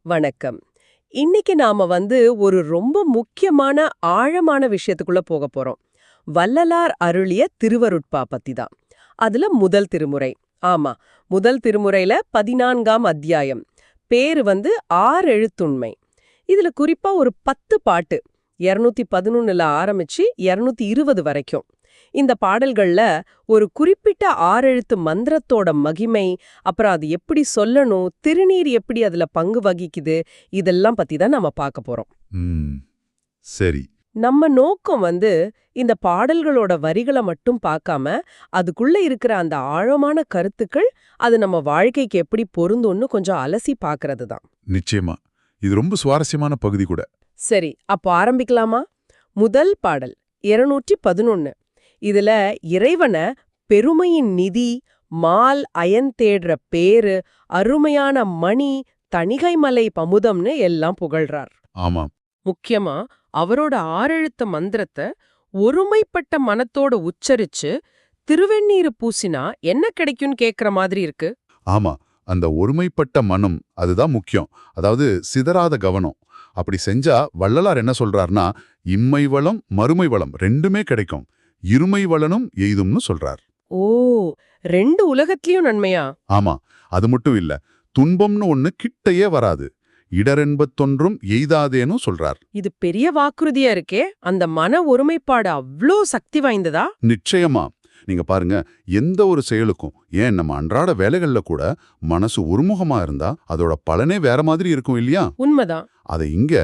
வணக்கம். இன்னைக்கு நாம ஒரு ரொம்ப முக்கியமான ஆழமான விஷயத்துக்குள்ள போக போறோம். வள்ளலார் அருளிய திருவருட்பா பத்தி தான். அதுல முதல் திருமுறை. ஆமா, முதல் திருமுறையில 14ஆம் அத்தியாயம். பேரு ஆறெழுத்துண்மை. இதுல குறிப்பா ஒரு 10 பாட்டு 211ல ஆரம்பிச்சு 220 வரைக்கும். இந்த பாடல்கள்ல ஒரு குறிப்பிட்ட ஆறெழுத்து மந்திரத்தோட மகிமை, அப்புறம் அது எப்படி சொல்லணும், திருநீர் எப்படி அதுல பங்கு வகிக்குது, இதெல்லாம் பத்தி தான் நாம பார்க்க போறோம். ம் சரி. நம்ம நோக்கம் இந்த பாடல்களோட வரிகளை மட்டும் பார்க்காம, அதுக்குள்ள இருக்கிற அந்த ஆழமான கருத்துக்கள், அது நம்ம வாழ்க்கைக்கு எப்படி பொருந்தும்னு கொஞ்சம் அலசி பார்க்கறது தான். நிச்சயமா. இது ரொம்ப சுவாரஸ்யமான பகுதி கூட. சரி, அப்போ ஆரம்பிக்கலாமா? முதல் பாடல் 211. இதுல இறைவன பெருமையின் நிதி, மால் அயன் தேடுற பேரு, அருமையான மணி, தணிகைமலை பமுதம்னு எல்லாம் புகழ்றார். ஆமாம். முக்கியமா அவரோட ஆறெழுத்த மந்திரத்தை ஒருமைப்பட்ட மனத்தோட உச்சரிச்சு திருவெண்ணீரு பூசினா என்ன கிடைக்கும்னு கேக்குற மாதிரி இருக்கு. ஆமா. அந்த ஒருமைப்பட்ட மனம் அதுதான் முக்கியம். அதாவது சிதறாத கவனம். அப்படி செஞ்சா வள்ளலார் என்ன சொல்றார்னா, இம்மை வளம் மறுமை வளம் ரெண்டுமே கிடைக்கும். இருமை வளனும் எய்தும்னு சொல்றார். ஓ, ரெண்டு உலகத்திலயும் நன்மையா? ஆமா. அது மட்டும் இல்ல. துன்பம்னு ஒண்ணு கிட்டையே வராது. இடரென்பத்தொன்றும் எய்தாதேன்னு சொல்றார். இது பெரிய வாக்குறுதியா இருக்கே. அந்த மன ஒருமைப்பாடு அவ்ளோ சக்தி வாய்ந்ததா? நிச்சயமா. நீங்க பாருங்க, எந்த ஒரு செயலுக்கும், ஏன் நம்ம அன்றாட வேலைகள்ல கூட மனசு ஒருமுகமா இருந்தா அதோட பலனே வேற மாதிரி இருக்கும் இல்லையா? உண்மைதான். அதை இங்க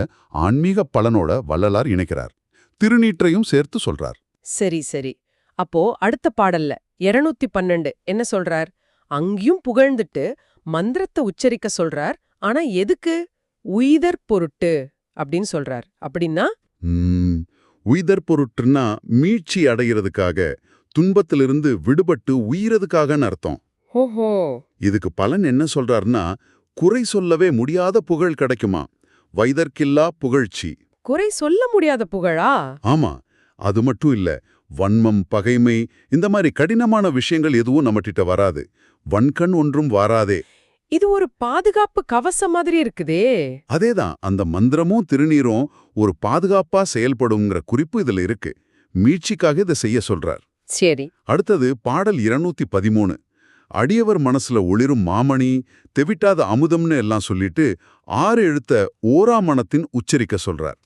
ஆன்மீக பலனோட வள்ளலார் இணைக்கிறார். திருநீற்றையும் சேர்த்து சொல்றார். சரி சரி. அப்போ அடுத்த பாடல்ல 212 என்ன சொல்றார்? அங்கேயும் புகழ்ந்துட்டு மந்திரத்தை உச்சரிக்க சொல்றார். ஆனா எதுக்கு? உய்தற் பொருட்டு அப்படின்னு சொல்றார். அப்படின்னா உய்தற் பொருட்டுன்னா மீட்சி அடைகிறதுக்காக, துன்பத்திலிருந்து விடுபட்டு உயிரதுக்காகன்னு அர்த்தம். ஓஹோ. இதுக்கு பலன் என்ன சொல்றாருன்னா, குறை சொல்லவே முடியாத புகழ் கிடைக்குமா, வைதற்கில்லா புகழ்ச்சி. குறை சொல்ல முடியாத புகழா? ஆமா. அது மட்டும் இல்ல, வன்மம் பகைமை இந்த மாதிரி கடினமான விஷயங்கள் எதுவும் நம்மகிட்ட வராது. வன்கண் ஒன்றும் வாராதே. இது ஒரு பாதுகாப்பு கவசம் மாதிரி இருக்குதே. அதேதான், அந்த மந்திரமும் திருநீரும் ஒரு பாதுகாப்பா செயல்படுங்கிற குறிப்பு இதுல இருக்கு. மீட்சிக்காக இதை செய்ய சொல்றார். சரி. அடுத்தது பாடல் 213. அடியவர் மனசுல ஒளிரும் மாமணி, தெவிட்டாத அமுதம்னு எல்லாம் சொல்லிட்டு 6 எழுத்த ஓராமணத்தின் உச்சரிக்க சொல்றார்.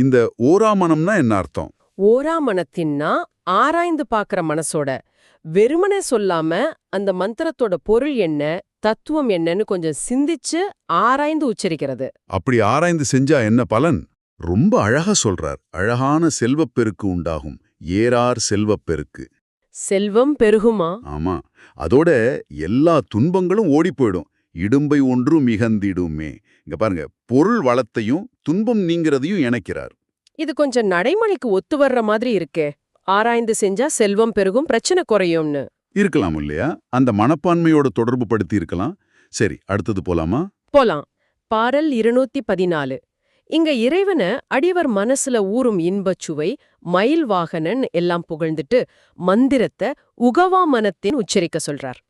இந்த ஓராமணம்னா என்ன அர்த்தம்? ஓராமணத்தின்னா ஆராய்ந்து பாக்குற மனசோட, வெறுமனே சொல்லாம அந்த மந்திரத்தோட பொருள் என்ன, தத்துவம் என்னன்னு கொஞ்சம் சிந்திச்சு ஆராய்ந்து உச்சரிக்கிறது. அப்படி ஆராய்ந்து செஞ்சா என்ன பலன்? ரொம்ப அழகா சொல்றார். அழகான செல்வப்பெருக்கு உண்டாகும். ஏறார் செல்வப்பெருக்கு. செல்வம் பெருகுமா? ஆமா. அதோட எல்லா துன்பங்களும் ஓடி போயிடும். இடும்பை ஒன்று மிகந்திடுமே. இங்க பாருங்க, பொருள் வளத்தையும் துன்பம் நீங்கிறதையும் இணைக்கிறார். இது கொஞ்சம் நடைமுறைக்கு ஒத்து வர்ற மாதிரி இருக்கே. ஆராய்ந்து செஞ்சா செல்வம் பெருகும், பிரச்சனை குறையும்னு. இருக்கலாம் இல்லையா? அந்த மனப்பான்மையோட தொடர்பு படுத்தி இருக்கலாம். சரி, அடுத்தது போலாமா? போலாம். பாடல் 214. இங்க இறைவன அடியவர் மனசுல ஊறும் இன்பச்சுவை, மயில் வாகனன் எல்லாம் புகழ்ந்துட்டு மந்திரத்தை உகவா மனத்தின் உச்சரிக்க சொல்றார்.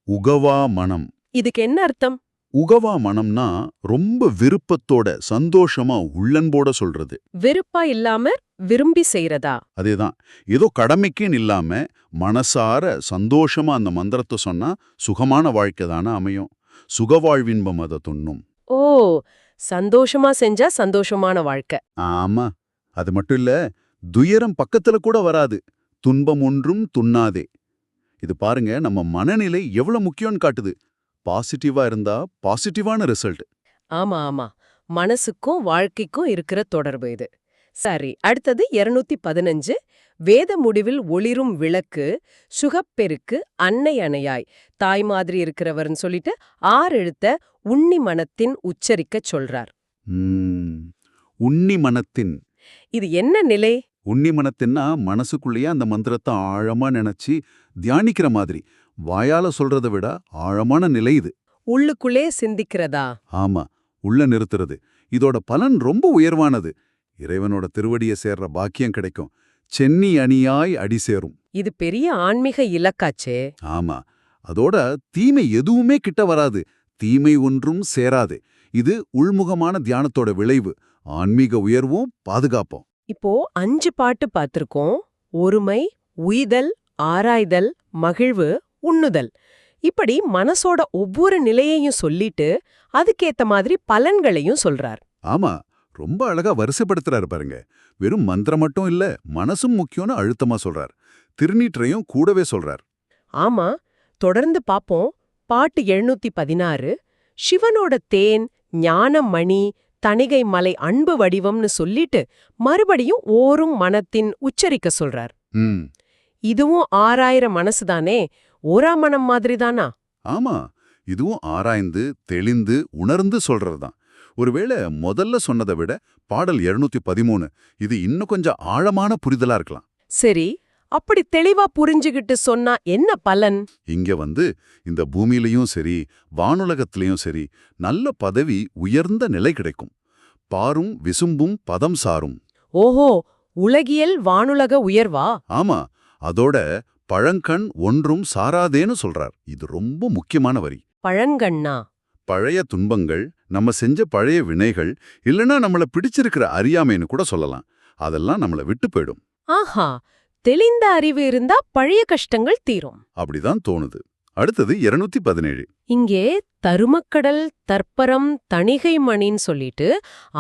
உகவா மனம். இதுக்கு என்ன அர்த்தம்? உகவா மனம்னா ரொம்ப விருப்பத்தோட சந்தோஷமா உள்ளன்போட சொல்றது. வெறுப்பா இல்லாம விரும்பி செய்யறதா? அதேதான். ஏதோ கடமைக்குன்னு இல்லாம மனசார சந்தோஷமா அந்த மந்திரத்தை சொன்னா சுகமான வாழ்க்கை தானே அமையும். சுகவாழ்வின்பம் அதை துண்ணும். ஓ, சந்தோஷமா செஞ்சா சந்தோஷமான வாழ்க்கை. ஆமா. அது மட்டும் இல்ல, துயரம் பக்கத்துல கூட வராது. துன்பம் ஒன்றும் துண்ணாதே. இது பாருங்க, நம்ம மனநிலை எவ்வளவு முக்கியம்னு காட்டுது. பாசிட்டிவா இருந்தா பாசிட்டிவான ரிசல்ட். ஆமா ஆமா, மனசுக்கும் வாழ்க்கைக்கும் இருக்கிற தொடர்பு இது. சரி, அடுத்தது 215. வேத முடிவில் ஒளிரும் விளக்கு, சுகப்பெருக்கு அன்னை அணையாய், தாய் மாதிரி இருக்கிறவர்னு சொல்லிட்டு 6 எழுத்த உன்னி மனத்தின் உச்சரிக்க சொல்றார். உன்னி மனத்தின். இது என்ன நிலை? உன்னி மனத்தின்னா மனசுக்குள்ளேயே அந்த மந்திரத்தை ஆழமா நினைச்சு தியானிக்கிற மாதிரி. வாயால சொல்றதை விட ஆழமான நிலை இது. உள்ளுக்குள்ளே சிந்திக்கிறதா? ஆமா, உள்ள நிறுத்துறது. இதோட பலன் ரொம்ப உயர்வானது. இறைவனோட திருவடியை சேர்ற பாக்கியம் கிடைக்கும். சென்னி அணியாய் அடி சேரும். இது பெரிய ஆன்மீக இலக்காச்சே. ஆமா. அதோட தீமை எதுவுமே கிட்ட வராது. தீமை ஒன்றும் சேராது. இது உள்முகமான தியானத்தோட விளைவு. ஆன்மீக உயர்வும் பாதுகாப்போம். இப்போ 5 பாட்டு பார்த்திருக்கோம். ஒருமை, உய்தல், ஆராய்தல், மகிழ்வு, உண்ணுதல். இப்படி மனசோட ஒவ்வொரு நிலையையும் சொல்லிட்டு அதுக்கேத்த மாதிரி பலன்களையும் சொல்றார். ஆமா, ரொம்ப அழகா வரிசைப்படுத்துறாரு பாருங்க. வெறும் மந்திரம் மட்டும் இல்ல, மனசும் முக்கியம்னு அழுத்தமா சொல்றார். திருநீற்றையும் கூடவே சொல்றார். ஆமா, தொடர்ந்து பாப்போம். பாட்டு 716 சிவனோட தேன், ஞான மணி, தணிகை மலை அன்பு வடிவம்னு சொல்லிட்டு மறுபடியும் ஓரும் மனத்தின் உச்சரிக்க சொல்றார். ம் இதுவும் 6000 மனசுதானே, ஓரா மனம் மாதிரி தானா? ஆமா, இதுவும் ஆராய்ந்து தெளிந்து உணர்ந்து சொல்றதுதான். ஒருவேளை முதல்ல சொன்னதை விட பாடல் 213 இது இன்னும் கொஞ்சம் ஆழமான புரிதலா இருக்கலாம். சரி, அப்படி தெளிவா புரிஞ்சுகிட்டு சொன்னா என்ன பலன்? இங்க இந்த பூமியிலையும் சரி வானுலகத்திலையும் சரி நல்ல பதவி, உயர்ந்த நிலை கிடைக்கும். பாரும் விசும்பும் பதம் சாரும். ஓஹோ, உலகியல் வானுலக உயர்வா? ஆமா, அதோட பழங்கண் ஒன்றும் சாராதேன்னு சொல்றார். இது ரொம்ப முக்கியமான வரி. பழங்கண்ணா? பழைய துன்பங்கள், நம்ம செஞ்ச பழைய வினைகள், இல்லைன்னா நம்மள பிடிச்சிருக்கிற அறியாமைன்னு கூட சொல்லலாம். அதெல்லாம் நம்மள விட்டு போயிடும். ஆஹா, தெளிந்த அறிவு இருந்தா பழைய கஷ்டங்கள் தீரும். அப்படிதான் தோணுது. அடுத்தது 217. இங்கே தருமக்கடல், தற்பரம், தணிகை மணின்னு சொல்லிட்டு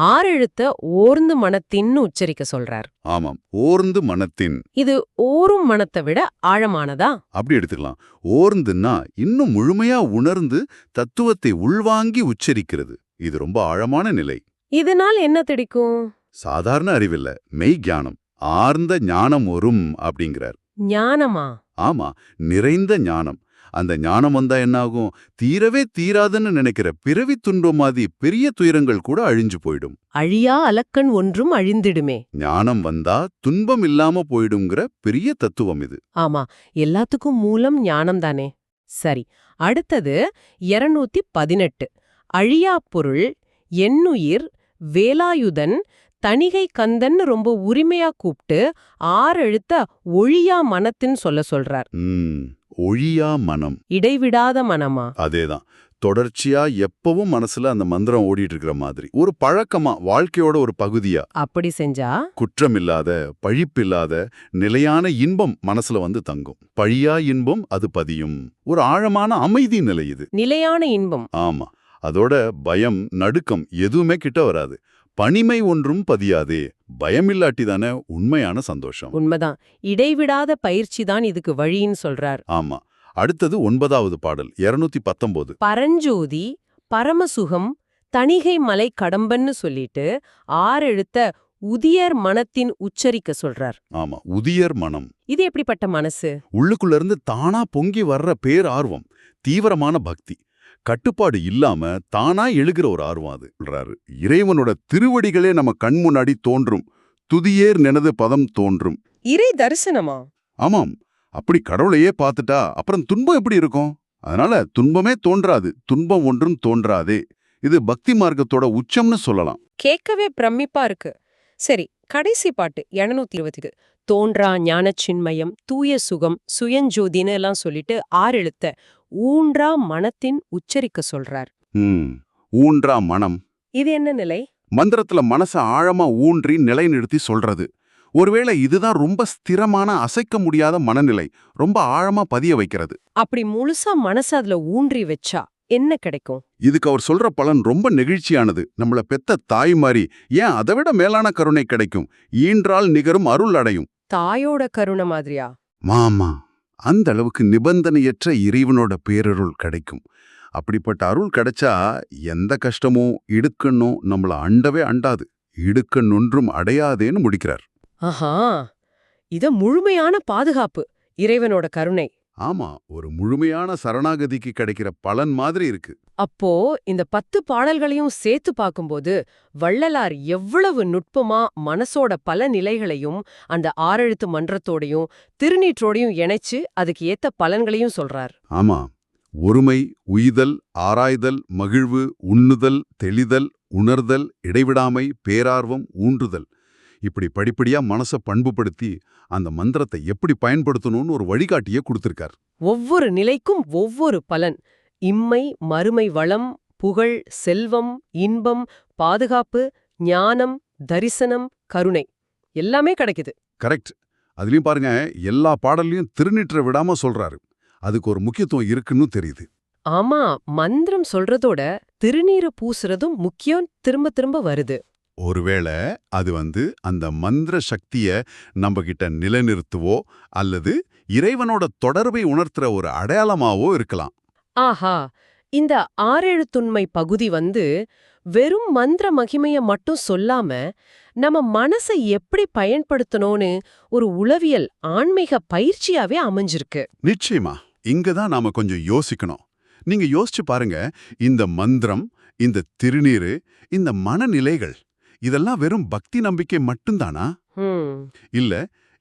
6 எழுத்த ஓர்ந்து மனத்தின்னு உச்சரிக்க சொல்றார். ஆமாம், ஓர்ந்து மனத்தின். இது ஓரும் மனத்தை விட ஆழமானதா? அப்படி எடுத்துக்கலாம். ஓர்ந்துன்னா இன்னும் முழுமையா உணர்ந்து தத்துவத்தை உள்வாங்கி உச்சரிக்கிறது. இது ரொம்ப ஆழமான நிலை. இதனால் என்ன கிடைக்கும்? சாதாரண அறிவில்ல, மெய் ஞானம். ஆர்ந்த ஞானம் வரும் அப்படிங்கிறார். ஞானமா? ஆமா, நிறைந்த ஞானம். அந்த ஞானம் வந்தா என்னாகும்? தீரவே தீராதுன்னு நினைக்கிற பிறவி துன்பமாதி பெரிய துயரங்கள் கூட அழிஞ்சு போயிடும். அழியா அலக்கண் ஒன்றும் அழிந்திடுமே. ஞானம் வந்தா துன்பம் இல்லாம போயிடுங்கிற பெரிய தத்துவம் இது. ஆமா, எல்லாத்துக்கும் மூலம் ஞானம் தானே. சரி, அடுத்தது 218. அழியா பொருள், எண்ணுயிர், வேலாயுதன், தணிகை கந்தன்னு ரொம்ப உரிமையா கூப்பிட்டு 6 எழுத்த ஒழியா மனத்தின்னு சொல்றார். ஒழியா மனம். இடைவிடாத மனமா? அதேதான். தொடர்ச்சியா எப்பவும் மனசுல அந்த மந்திரம் ஓடிட்டு இருக்கிற மாதிரி, ஒரு பழக்கமா, வாழ்க்கையோட ஒரு பகுதியா. அப்படி செஞ்சா குற்றமில்லாத, பழிப்பில்லாத நிலையான இன்பம் மனசுல தங்கும். பழியா இன்பம் அது பதியும். ஒரு ஆழமான அமைதி நிலை இது. நிலையான இன்பம். ஆமா, அதோட பயம், நடுக்கம் எதுவுமே கிட்ட வராது. பணிமை ஒன்றும் பதியாதே. பயமில்லாட்டி தானே உண்மையான சந்தோஷம். உண்மைதான். இடைவிடாத பயிற்சி தான் இதுக்கு வழின்னு சொல்றார். ஆமா. அடுத்தது 9வது பாடல் 219. பரஞ்சோதி, பரமசுகம், தணிகை மலை கடம்பன்னு சொல்லிட்டு 6 எழுத்த உதியர் மனத்தின் உச்சரிக்க சொல்றார். ஆமா, உதியர் மனம். இது எப்படிப்பட்ட மனசு? உள்ளுக்குள்ள இருந்து தானா பொங்கி வர்ற பேர் ஆர்வம், தீவிரமான பக்தி, கட்டுப்பாடு இல்லாம தானா எழுகிற ஒரு ஆர்வம் அது. இறைவனோட திருவடிகளே நம்ம கண் முன்னாடி தோன்றும். துதியேர் நெனது பதம் தோன்றும். இறை தரிசனமா? ஆமாம். அப்படி கடவுளையே பார்த்துட்டா அப்புறம் துன்பம் எப்படி இருக்கும்? அதனால துன்பமே தோன்றாது, துன்பம் ஒன்றும் தோன்றாதே. இது பக்தி மார்க்கத்தோட உச்சம்னு சொல்லலாம். கேட்கவே பிரமிப்பா இருக்கு. சரி, கடைசி பாட்டு 220. தோன்றா ஞானச்சின்மயம், தூய சுகம், சுயஞ்சோதின்னு எல்லாம் சொல்லிட்டு 6 எழுத்த ஊன்றா மனத்தின் உச்சரிக்க சொல்றார். ஊன்றா மனம். இது என்ன நிலை? மந்திரத்துல மனச ஆழமா ஊன்றி நிலைநிறுத்தி சொல்றது. ஒருவேளை இதுதான் ரொம்ப ஸ்திரமான, அசைக்க முடியாத மனநிலை, ரொம்ப ஆழமா பதிய வைக்கிறது. அப்படி முழுசா மனசு அதுல ஊன்றி வச்சா என்ன கிடைக்கும்? இதுக்கு அவர் சொல்ற பலன் ரொம்ப நெகிழ்ச்சியானது. நம்மள பெத்த தாய் மாதிரி, ஏன் அதை விட மேலான கருணை கிடைக்கும். ஈன்றால் நிகரும் அருள் அடையும். தாயோட கருணை மாதிரியா? மாமா, அந்த அளவுக்கு நிபந்தனையற்ற இறைவனோட பேரருள் கிடைக்கும். அப்படிப்பட்ட அருள் கிடைச்சா எந்த கஷ்டமும் இடுக்கண்ணும் நம்மள அண்டவே அண்டாது. இடுக்கண்ணொன்றும் அடையாதேன்னு முடிக்கிறார். ஆஹா, இத முழுமையான பாதுகாப்பு, இறைவனோட கருணை. ஆமா, ஒரு முழுமையான சரணாகதிக்கு கிடைக்கிற பலன் மாதிரி இருக்கு. அப்போ இந்த 10 பாடல்களையும் சேர்த்து பார்க்கும்போது வள்ளலார் எவ்வளவு நுட்பமா மனசோட பல நிலைகளையும் அந்த 6 எழுத்து மன்றத்தோடையும் திருநீற்றோடையும் இணைச்சு அதுக்கு ஏத்த பலன்களையும் சொல்றார். ஆமா, ஒருமை, உய்தல், ஆராய்தல், மகிழ்வு, உண்ணுதல், தெளிதல், உணர்தல், இடைவிடாமை, பேரார்வம், ஊன்றுதல், இப்படி படிப்படியா மனசை பண்புபடுத்தி அந்த மந்திரத்தை எப்படி பயன்படுத்தணும்னு ஒரு வழிகாட்டியே கொடுத்திருக்கார். ஒவ்வொரு நிலைக்கும் ஒவ்வொரு பலன். இம்மை மறுமை வளம், புகழ், செல்வம், இன்பம், பாதுகாப்பு, ஞானம், தரிசனம், கருணை எல்லாமே கிடைக்குது. கரெக்ட். அதுலயும் பாருங்க, எல்லா பாடல்லையும் திருநீற்ற விடாம சொல்றாரு. அதுக்கு ஒரு முக்கியத்துவம் இருக்குன்னு தெரியுது. ஆமா, மந்திரம் சொல்றதோட திருநீரை பூசுறதும் முக்கியம் திரும்ப திரும்ப வருது. ஒருவேளை அது அந்த மந்திர சக்திய நம்ம கிட்ட நிலைநிறுத்துவோ அல்லது இறைவனோட தொடர்பை உணர்த்துற ஒரு அடையாளமாவோ இருக்கலாம். ஆஹா, இந்த ஆறெழுத்துண்மை பகுதி வெறும் மந்திர மகிமைய மட்டும் சொல்லாம நம்ம மனசை எப்படி பயன்படுத்தணும்னு ஒரு உளவியல் ஆன்மீக பயிற்சியாவே அமைஞ்சிருக்கு. நிச்சயமா. இங்கதான் நாம கொஞ்சம் யோசிக்கணும். நீங்க யோசிச்சு பாருங்க, இந்த மந்திரம், இந்த திருநீரு, இந்த மனநிலைகள் இதெல்லாம் வெறும் பக்தி நம்பிக்கை மட்டும்தானா? இல்ல,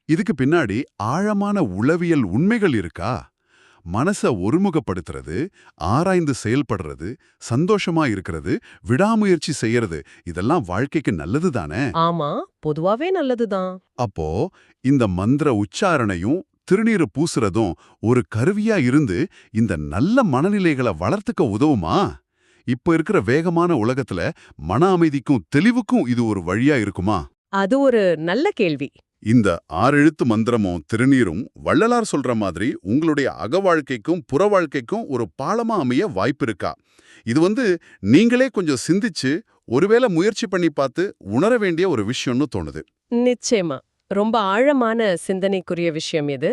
இதுக்கு பின்னாடி ஆழமான உளவியல் உண்மைகள் இருக்கா? மனச ஒருமுகப்படுத்துறது, ஆராய்ந்து செயல்படுறது, சந்தோஷமா இருக்கிறது, விடாமுயற்சி செய்யறது இதெல்லாம் வாழ்க்கைக்கு நல்லது தானே? ஆமா, பொதுவாவே நல்லதுதான். அப்போ இந்த மந்திர உச்சாரணையும் திருநீறு பூசுறதும் ஒரு கருவியா இருந்து இந்த நல்ல மனநிலைகளை வளர்த்துக்க உதவுமா? இப்ப இருக்கிற வேகமான உலகத்துல மன அமைதிக்கும் தெளிவுக்கும் இது ஒரு வழியா இருக்குமா? அது ஒரு நல்ல கேள்வி. இந்த 6 எழுத்து மந்திரமும் திருநீரும் வள்ளலார் சொல்ற மாதிரி உங்களுடைய அக வாழ்க்கைக்கும் புற வாழ்க்கைக்கும் ஒரு பாலமா அமைய வாய்ப்பு இருக்கா? இது நீங்களே கொஞ்சம் சிந்திச்சு ஒருவேளை முயற்சி பண்ணி பார்த்து உணர வேண்டிய ஒரு விஷயம்னு தோணுது. நிச்சயமா ரொம்ப ஆழமான சிந்தனைக்குரிய விஷயம் இது.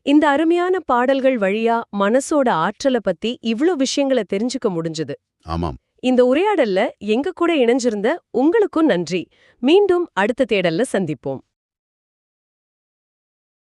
இந்த அருமையான பாடல்கள் வழியா மனசோட ஆற்றலை பத்தி இவ்ளோ விஷயங்களை தெரிஞ்சுக்க முடிஞ்சது. ஆமாம். இந்த உரையாடல்ல எங்க கூட இணைஞ்சிருந்த உங்களுக்கும் நன்றி. மீண்டும் அடுத்த தேடல்ல சந்திப்போம்.